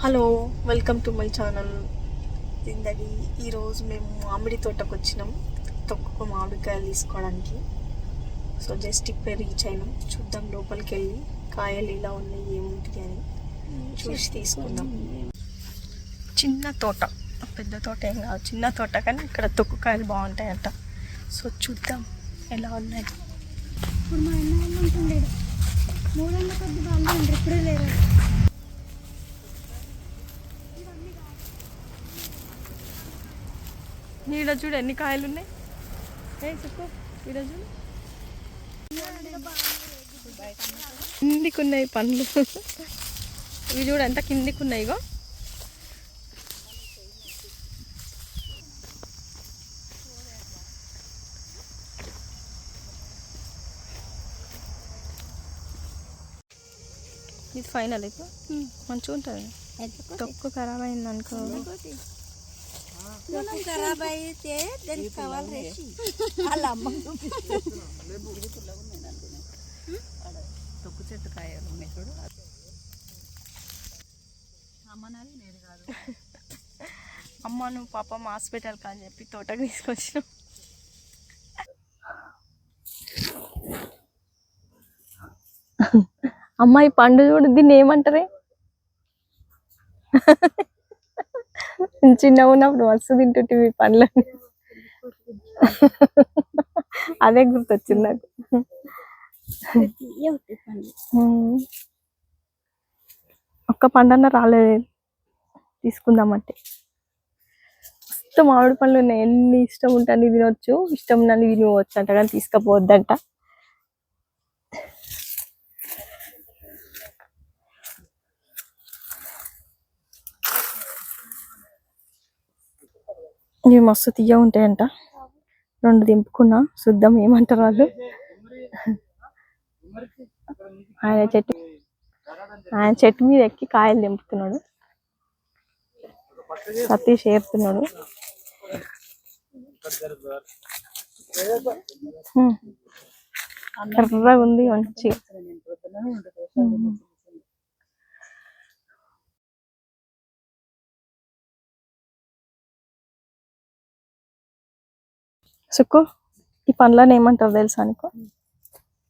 Hello, welcome to my channel జిందగీ. ఈరోజు మేము మామిడి తోటకు వచ్చినాం, తొక్కుకు మామిడికాయలు తీసుకోవడానికి. సో జస్ట్ ఇప్పుడే రీచ్ అయినాం. చూద్దాం లోపలికి వెళ్ళి కాయలు ఇలా ఉన్నాయి ఏముంటుంది అని చూసి తీసుకుందాం. చిన్న తోట, పెద్ద తోట ఏం కాదు, చిన్న తోట, కానీ ఇక్కడ తొక్కుకాయలు బాగుంటాయంట. సో చూద్దాం ఎలా ఉన్నాయి. ఇప్పుడు మా అన్న ఉంటుండే 300 కొద్ది వాళ్ళు ఇప్పుడే లేరు. నీడ చూడు ఎన్ని కాయలు ఉన్నాయి. చెప్పు, ఈడ చూడు కిందికి ఉన్నాయి పండ్లు. ఇవి చూడు ఎంత కిందికి ఉన్నాయి. ఇగో ఇది ఫైనల్. ఇప్పుడు మంచిగా ఉంటుంది. తొక్కు ఖరాబ్ అయింది అనుకో, ఖరాబ్ అయితే దానికి కావాలి రేసి వాళ్ళ అమ్మ తొక్కు చెట్టు కాయలు ఉన్నాయి చూడు. అమ్మనాలి నేను కాదు. అమ్మ నువ్వు పాపం హాస్పిటల్ అని చెప్పి తోటకు తీసుకొచ్చినావు. అమ్మాయి పండు చూడు, దీన్ని ఏమంటారే? చిన్నగా ఉన్నప్పుడు మస్తు తింటుంటివి పండ్లని. అదే గుర్తొచ్చింది నాకు. ఒక్క పండన్న రాలేదు తీసుకుందామంటే. మస్తు మామిడి పండ్లు ఉన్నాయి. ఎన్ని ఇష్టం ఉంటుంది తినొచ్చు, ఇష్టం నన్ను తినవచ్చు అంట, కానీ తీసుకపోవద్దంట. ఇవి మస్తు తీయ ఉంటాయంట. 2 దింపుకున్నా, చూద్దాం ఏమంటారు వాళ్ళు. ఆయన చెట్టు మీద ఎక్కి కాయలు దింపుతున్నాడు. సతీష్ ఏరుతున్నాడు. కర్రగా ఉంది మంచి. సుక్కు, ఈ పండ్లని ఏమంటారు తెలుసా నీకు?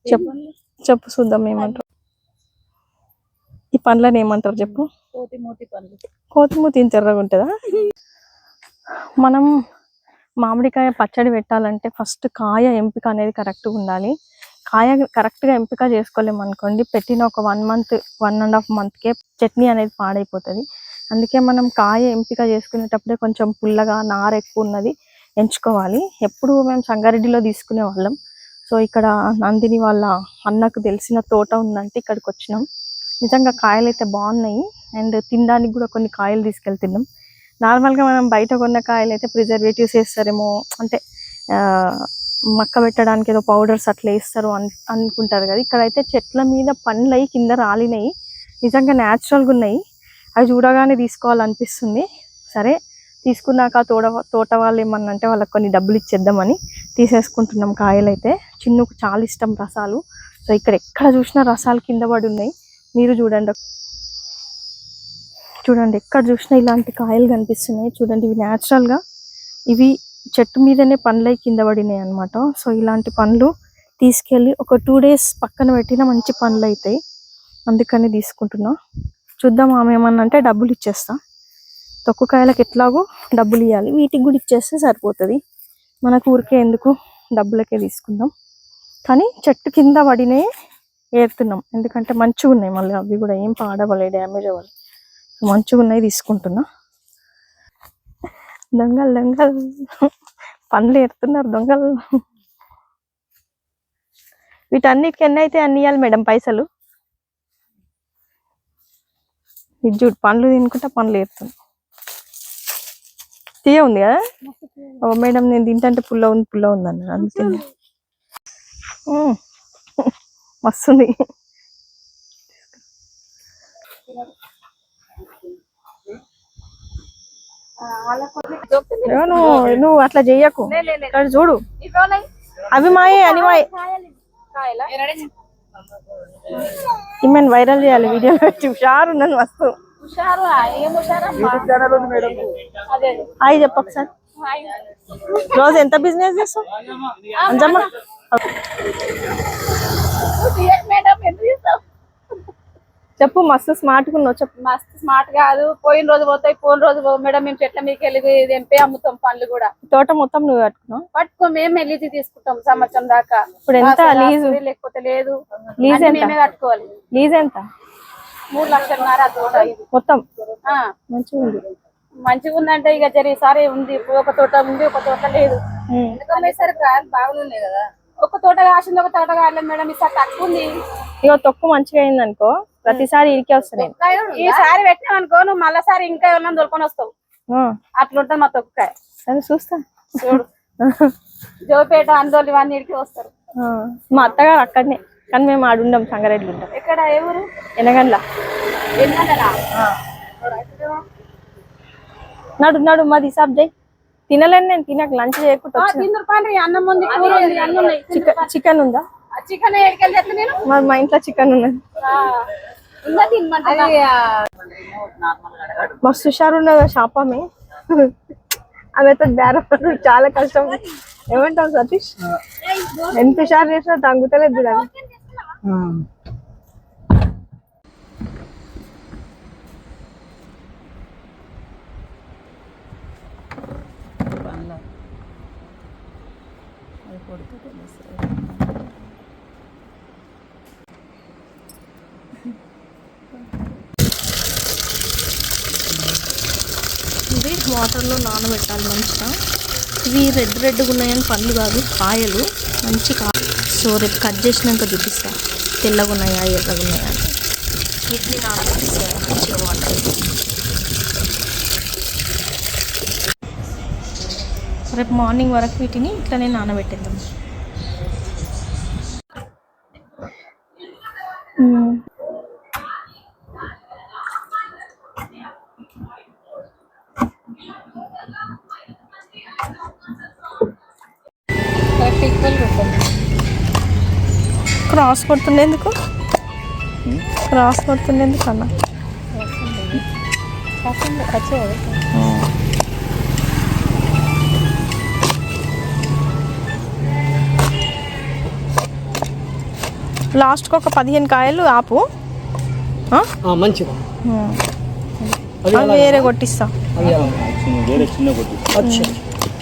చెప్పు చెప్పు, చూద్దాం ఏమంటారు. ఈ పండ్లని ఏమంటారు చెప్పు. కోతిమూతి ఎర్రగా ఉంటుందా? మనం మామిడికాయ పచ్చడి పెట్టాలంటే ఫస్ట్ కాయ ఎంపిక అనేది కరెక్ట్గా ఉండాలి. కాయ కరెక్ట్గా ఎంపిక చేసుకోలేము అనుకోండి, పెట్టిన ఒక 1 మంత్ 1.5 మంత్కే చట్నీ అనేది పాడైపోతుంది. అందుకే మనం కాయ ఎంపిక చేసుకునేటప్పుడే కొంచెం పుల్లగా నార ఎక్కువ ఉన్నది ఎంచుకోవాలి. ఎప్పుడు మేము సంగారెడ్డిలో తీసుకునే వాళ్ళం. సో ఇక్కడ నందిని వాళ్ళ అన్నకు తెలిసిన తోట ఉందంటే ఇక్కడికి వచ్చినాం. నిజంగా కాయలు అయితే బాగున్నాయి. అండ్ తినడానికి కూడా కొన్ని కాయలు తీసుకెళ్తున్నాం. నార్మల్గా మనం బయట కొన్న కాయలు అయితే ప్రిజర్వేటివ్స్ వేస్తారేమో, అంటే మక్క పెట్టడానికి ఏదో పౌడర్స్ అట్లా వేస్తారు అనుకుంటారు కదా. ఇక్కడైతే చెట్ల మీద పండ్లు అయి కింద రాలినాయి. నిజంగా న్యాచురల్గా ఉన్నాయి. అవి చూడగానే తీసుకోవాలనిపిస్తుంది. సరే తీసుకున్నాక తోట వాళ్ళు ఏమన్నా అంటే వాళ్ళకి కొన్ని డబ్బులు ఇచ్చేద్దామని తీసేసుకుంటున్నాం. కాయలు అయితే చిన్నుకు చాలా ఇష్టం రసాలు. సో ఇక్కడ ఎక్కడ చూసినా రసాలు కింద పడి ఉన్నాయి. మీరు చూడండి, చూడండి ఎక్కడ చూసినా ఇలాంటి కాయలు కనిపిస్తున్నాయి. చూడండి, ఇవి న్యాచురల్గా ఇవి చెట్టు మీదనే పండ్లై కింద పడినాయి అనమాట. సో ఇలాంటి పండ్లు తీసుకెళ్ళి ఒక 2 days పక్కన పెట్టిన మంచి పండ్లు అవుతాయి. అందుకని తీసుకుంటున్నా. చూద్దాం, ఆమె ఏమన్నా అంటే డబ్బులు ఇచ్చేస్తా. తొక్కుకాయలకు ఎట్లాగో డబ్బులు ఇవ్వాలి, వీటికి కూడా ఇచ్చేస్తే సరిపోతుంది. మనకు ఊరికే ఎందుకు, డబ్బులకే తీసుకుందాం. కానీ చెట్టు కింద పడినే ఏరుతున్నాం, ఎందుకంటే మంచిగా ఉన్నాయి. మళ్ళీ అవి కూడా ఏం పాడవలే, డ్యామేజ్ అవ్వాలి. మంచిగా ఉన్నాయి తీసుకుంటున్నా. దొంగలు దొంగలు పండ్లు ఏరుతున్నారు దొంగలు. వీటన్నిటికి ఎన్ని అయితే అన్ని ఇవ్వాలి మేడం పైసలు. ఇది చూడు, పండ్లు తినుకుంటా పండ్లు ఏరుతున్నాం. తీయ ఉంది కదా. ఓ మేడం, నేను తింటే పుల్ల ఉంది అన్నాడు, అందుకే మస్తుంది. నువ్వు అట్లా చెయ్యకు. ఇక్కడ చూడు, అవి మాయే అని మాయే. ఈమెను వైరల్ చేయాలి వీడియో పెట్టి. హుషారు ఉన్నది మస్తు. హాయ్ చెప్పు ఒకసారి. రోజు ఎంత బిజినెస్ చేస్తావు అంజమ్మ? చెప్పు, మస్తు స్మార్ట్ గా ఉన్నావు చెప్పు. మస్తు స్మార్ట్ కాదు, పోయిన రోజు పోతాయి పోయిన రోజు పోవు మేడం. మేము చెట్ల మీకు వెళ్ళి తెంపి అమ్ముతాం పండ్లు కూడా. తోట మొత్తం నువ్వు కట్టుకున్నావు? పట్టుకో, మేము లీజు తీసుకుంటాం సంవత్సరం దాకా. ఇప్పుడు ఎంత లీజు? లేకపోతే లేదు, లీజ్ ఎంత? మేమే కట్టుకోవాలి. లీజ్ ఎంత? 3 లక్షలన్నర తోట ఇది మొత్తం. ఆ, మంచిగా ఉంది. మంచిగా ఉందంటే ఇక జరిసారి ఉంది. ఒక తోట ఉంది, ఒక తోట లేదు. ఎందుకంటే బాగున్నాయి కదా. ఒక తోట కాసింది, ఒక తోట కాలేదు మేడం. ఈసారి తక్కువ ఉంది. ఇక తొక్కు మంచిగా అయింది అనుకో, ప్రతిసారి ఇరికే వస్తాయి. ఈసారి పెట్టినామనుకో నువ్వు మళ్ళీసారి ఇంకా ఏమన్నా దొరుకుని వస్తావు. అట్లుంటది మా తొక్కకాయ. సరే చూస్తా. చూడు, జోపేట అందోళ్ళు ఇవన్నీ ఇడికి వస్తారు. మా అత్తగారు అక్కడనే, కానీ మేము ఆడుండం సంగారెడ్డి ఉంటాం. ఎక్కడ ఏ ఊరు? ఎనగండ్ల. నడు నడు మాది హిసాబ్ చేయి. తినలేను నేను, తినక లంచ్ చేయకుండా అన్నం ఉంది, కూర ఉంది, అన్నం ఉన్నాయి. చికెన్ ఉందా? చికెన్ ఎడికెళ్ళి ఎట్లా నేను? మరి మా ఇంట్లో చికెన్ ఉన్నది. ఉందా తినమంటే? మస్తు హుషారు ఉన్నదా షాప్ ఆమె. ఆమెతో బేరం చాలా కష్టం. ఏమంటావు సతీష్? ఎంత హుషారు చేసినా తగ్గుతలేదు చూడాలి. పనులు అది కొడుకు తెలుస్తుంది. ఇవి వాటర్లో నానబెట్టాలి మంచిగా. ఇవి రెడ్గా ఉన్నాయని పండ్లు కాదు, కాయలు మంచి సో రేపు కట్ చేసినాక చూపిస్తా తెల్లగా ఉన్నాయా ఎర్రగా ఉన్నాయా అని. వీటిని నానబెట్టిస్తాను మంచిగా వాటర్. రేపు మార్నింగ్ వరకు వీటిని ఇట్లనే నానబెట్టేద్దాం. క్రాస్ కొడుతుండేందుకు? క్రాస్ కొడుతుండేందుకు అన్న? లాస్ట్కి ఒక 15 కాయలు ఆపు. మంచిగా అవి వేరే కొట్టిస్తా.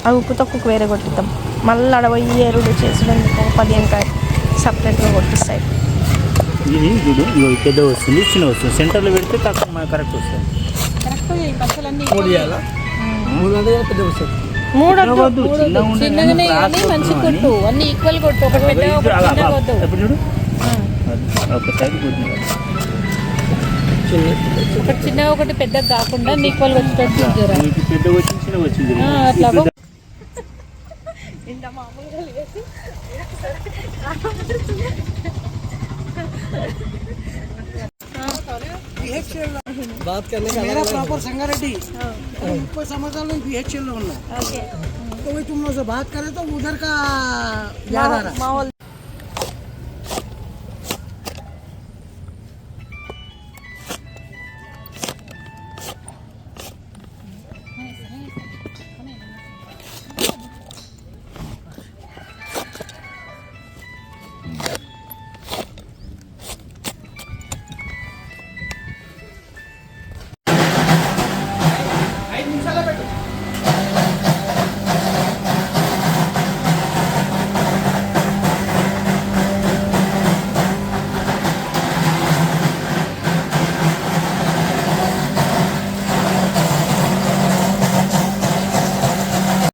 అవి ఉప్పు తక్కువ వేరే కొట్టిద్దాం. మళ్ళీ అడవయ్యి ఎరుడు చేసేందుకు 15 కాయలు సపరేట్గా కొట్టిస్తాయి. ఇది చూడు, ఇవి పెద్ద వస్తుంది, చిన్న వస్తుంది. సెంటర్లో పెడితే తక్కువ కరెక్ట్ వస్తుంది. ఒకటి చిన్న ఒకటి పెద్ద కాకుండా ఈక్వల్ వచ్చేటట్టు పెద్ద వచ్చింది, చిన్న వచ్చింది. बात करने का मेरा प्रॉपर संगारेड्डी 30 साल में BHL में हूँ। तो वही तुम लोग से बात करें तो उधर का याद आ रहा है।